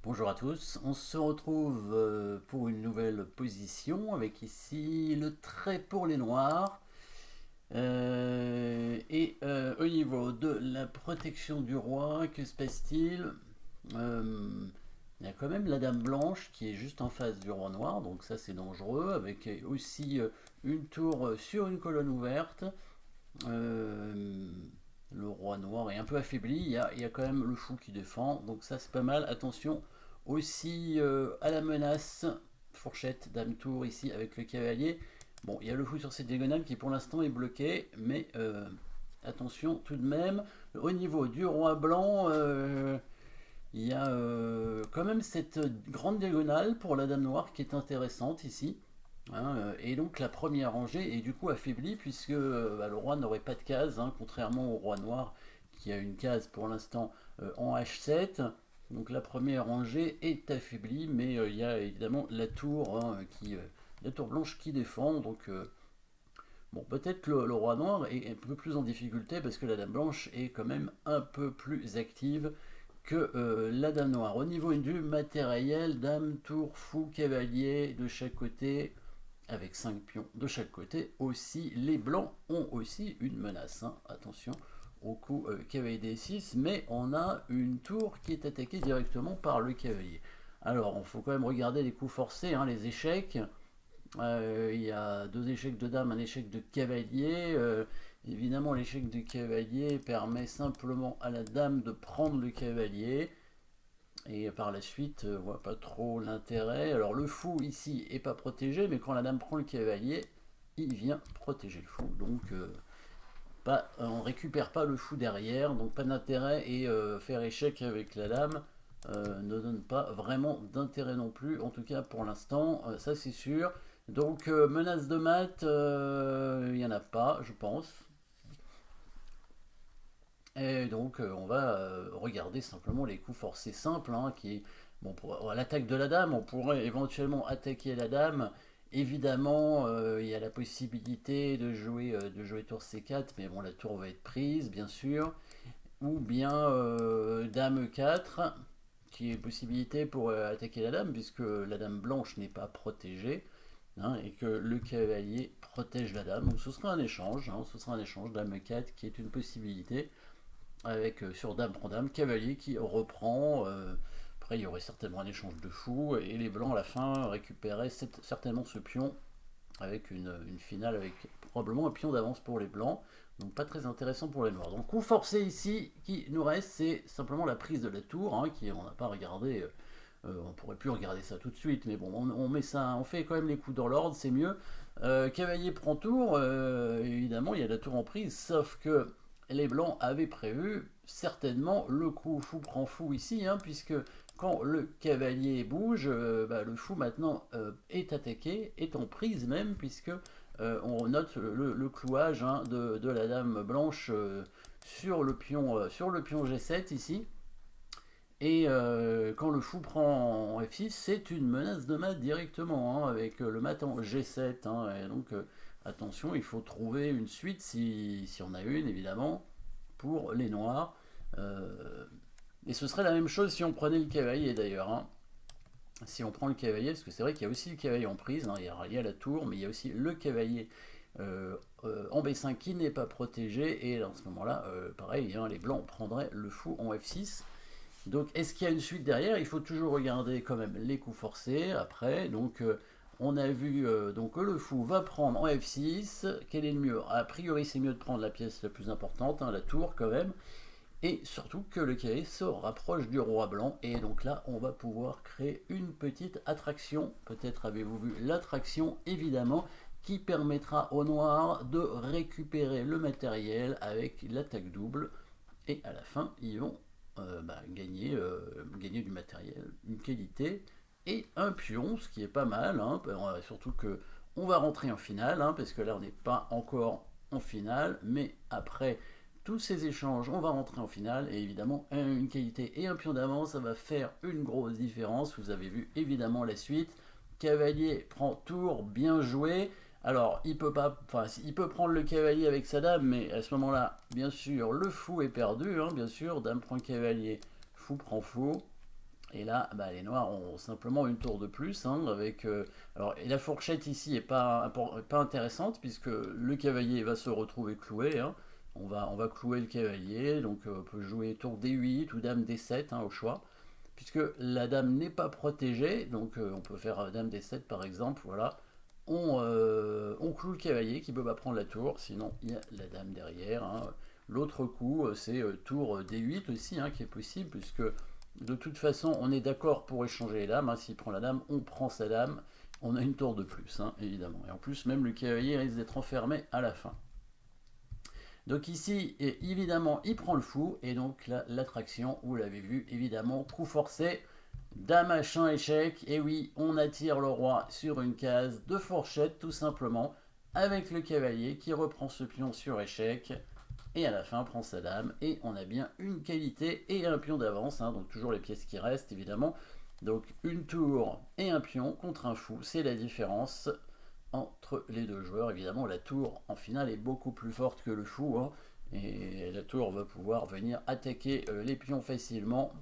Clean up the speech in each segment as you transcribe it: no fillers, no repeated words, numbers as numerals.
Bonjour à tous, on se retrouve pour une nouvelle position avec ici le trait pour les noirs. Au niveau de la protection du roi, que se passe-t-il? Il y a quand même la dame blanche qui est juste en face du roi noir, donc ça c'est dangereux, avec aussi une tour sur une colonne ouverte. Euh, le roi noir est un peu affaibli, il y a quand même le fou qui défend, donc ça c'est pas mal. Attention aussi à la menace, fourchette, dame tour ici avec le cavalier. Bon, il y a le fou sur cette diagonale qui pour l'instant est bloqué, mais attention tout de même. Au niveau du roi blanc, il y a quand même cette grande diagonale pour la dame noire qui est intéressante ici. Et donc la première rangée est du coup affaiblie puisque le roi n'aurait pas de case, contrairement au roi noir qui a une case pour l'instant en H7. Donc la première rangée est affaiblie, mais il y a évidemment la tour blanche qui défend. Donc bon, peut-être que le roi noir est un peu plus en difficulté parce que la dame blanche est quand même un peu plus active que la dame noire. Au niveau du matériel, dame, tour, fou, cavalier de chaque côté, avec 5 pions de chaque côté. Aussi, les blancs ont aussi une menace. Attention au coup cavalier D6, mais on a une tour qui est attaquée directement par le cavalier. Alors, il faut quand même regarder les coups forcés, les échecs. Il y a deux échecs de dame, un échec de cavalier. Évidemment, l'échec de cavalier permet simplement à la dame de prendre le cavalier. Et par la suite, on voit pas trop l'intérêt. Alors le fou ici est pas protégé, mais quand la dame prend le cavalier, il vient protéger le fou. Donc on récupère pas le fou derrière, donc pas d'intérêt. Et faire échec avec la dame ne donne pas vraiment d'intérêt non plus, en tout cas pour l'instant, ça c'est sûr. Donc menace de mat, il n'y en a pas, je pense. Et donc on va regarder simplement les coups forcés simples, qui bon, pour l'attaque de la dame, on pourrait éventuellement attaquer la dame. Évidemment, il y a la possibilité de jouer tour C4, mais bon, la tour va être prise, bien sûr. Ou bien dame E4, qui est possibilité pour attaquer la dame, puisque la dame blanche n'est pas protégée, et que le cavalier protège la dame. Donc ce sera un échange, dame E4 qui est une possibilité avec sur dame prend dame, cavalier qui reprend. Après, il y aurait certainement un échange de fous, et les blancs à la fin récupéraient certainement ce pion avec une finale avec probablement un pion d'avance pour les blancs. Donc pas très intéressant pour les noirs. Donc coup forcé ici qui nous reste, c'est simplement la prise de la tour, qui on n'a pas regardé. On pourrait plus regarder ça tout de suite, mais bon, on met ça, on fait quand même les coups dans l'ordre, c'est mieux. Cavalier prend tour, évidemment il y a la tour en prise, sauf que les blancs avaient prévu certainement le coup fou prend fou ici, puisque quand le cavalier bouge, le fou maintenant est attaqué, est en prise même, puisque on note le clouage de la dame blanche sur le pion G7 ici. Et quand le fou prend en F6, c'est une menace de mat directement, avec le mat en G7. Et donc attention, il faut trouver une suite si on a une, évidemment, pour les noirs. Et ce serait la même chose si on prenait le cavalier d'ailleurs. Si on prend le cavalier, parce que c'est vrai qu'il y a aussi le cavalier en prise, il y a la tour, mais il y a aussi le cavalier en B5 qui n'est pas protégé, et à ce moment-là, pareil, les blancs prendraient le fou en F6. Donc est-ce qu'il y a une suite derrière? Il faut toujours regarder quand même les coups forcés après. Donc on a vu donc que le fou va prendre en F6. Quel est le mieux? A priori c'est mieux de prendre la pièce la plus importante, la tour quand même. Et surtout que le cavalier se rapproche du roi blanc. Et donc là, on va pouvoir créer une petite attraction. Peut-être avez-vous vu l'attraction, évidemment, qui permettra aux noirs de récupérer le matériel avec l'attaque double. Et à la fin, ils vont gagner du matériel, une qualité et un pion, ce qui est pas mal. Surtout que on va rentrer en finale, parce que là, on n'est pas encore en finale, mais après tous ces échanges, on va rentrer en finale, et évidemment, une qualité et un pion d'avance, ça va faire une grosse différence. Vous avez vu évidemment la suite. Cavalier prend tour, bien joué. Alors, il peut pas, il peut prendre le cavalier avec sa dame, mais à ce moment-là, bien sûr, le fou est perdu, bien sûr. Dame prend cavalier, fou prend fou. Et là, bah, les noirs ont simplement une tour de plus, hein, avec... alors, et la fourchette ici est pas intéressante, puisque le cavalier va se retrouver cloué, hein. On va clouer le cavalier, donc on peut jouer tour D8 ou dame D7, hein, au choix, puisque la dame n'est pas protégée, donc on peut faire dame D7 par exemple, voilà. On cloue le cavalier qui peut pas prendre la tour, sinon il y a la dame derrière, hein. L'autre coup, c'est tour D8 aussi, hein, qui est possible, puisque de toute façon, on est d'accord pour échanger les dames, hein. S'il prend la dame, on prend sa dame. On a une tour de plus, hein, évidemment. Et en plus, même le cavalier risque d'être enfermé à la fin. Donc ici, évidemment, il prend le fou. Et donc là, l'attraction, vous l'avez vu, évidemment, coup forcé. Dame, machin, échec. Et oui, on attire le roi sur une case de fourchette, tout simplement, avec le cavalier qui reprend ce pion sur échec. Et à la fin, prend sa dame. Et on a bien une qualité et un pion d'avance, hein, donc toujours les pièces qui restent, évidemment. Donc une tour et un pion contre un fou, c'est la différence entre les deux joueurs. Évidemment, la tour en finale est beaucoup plus forte que le fou, hein, et la tour va pouvoir venir attaquer les pions facilement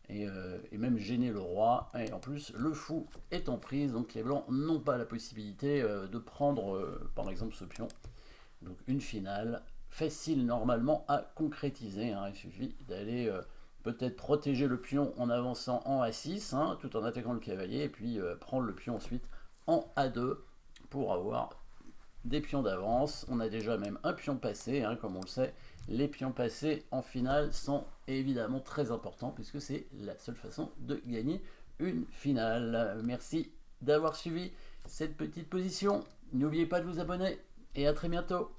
et même gêner le roi. Et en plus, le fou est en prise, donc les blancs n'ont pas la possibilité de prendre par exemple ce pion. Donc une finale facile normalement à concrétiser, hein. Il suffit d'aller peut-être protéger le pion en avançant en A6, hein, tout en attaquant le cavalier, et puis prendre le pion ensuite en A2 pour avoir des pions d'avance. On a déjà même un pion passé, hein, comme on le sait. Les pions passés en finale sont évidemment très importants, puisque c'est la seule façon de gagner une finale. Merci d'avoir suivi cette petite position. N'oubliez pas de vous abonner, et à très bientôt.